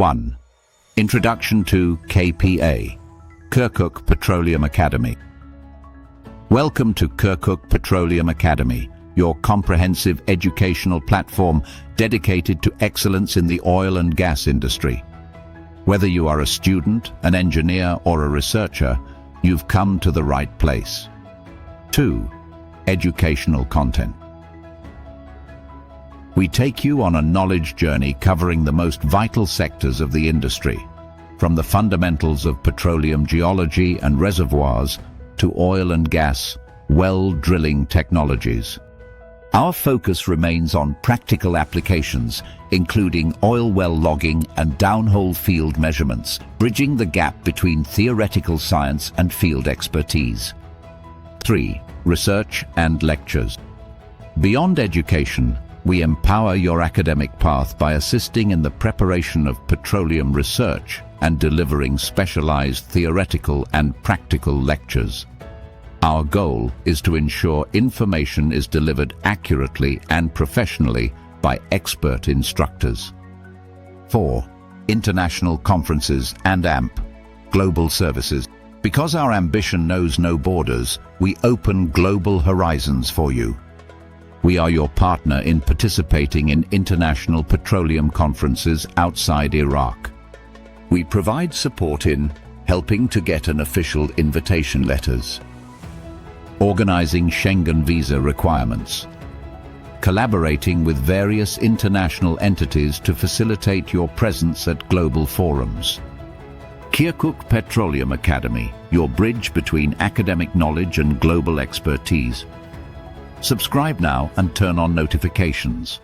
1. Introduction to K.P.A. Kirkuk Petroleum Academy. Welcome to Kirkuk Petroleum Academy, your comprehensive educational platform dedicated to excellence in the oil and gas industry. Whether you are a student, an engineer, or a researcher, you've come to the right place. 2. Educational content. We take you on a knowledge journey covering the most vital sectors of the industry, from the fundamentals of petroleum geology and reservoirs to oil and gas, well drilling technologies. Our focus remains on practical applications, including oil well logging and downhole field measurements, bridging the gap between theoretical science and field expertise. 3. Research and lectures. Beyond education, we empower your academic path by assisting in the preparation of petroleum research and delivering specialized theoretical and practical lectures. Our goal is to ensure information is delivered accurately and professionally by expert instructors. 4. International conferences and AMP, global services. Because our ambition knows no borders, we open global horizons for you. We are your partner in participating in international petroleum conferences outside Iraq. We provide support in helping to get an official invitation letters, organizing Schengen visa requirements, collaborating with various international entities to facilitate your presence at global forums. Kirkuk Petroleum Academy, your bridge between academic knowledge and global expertise. Subscribe now and turn on notifications.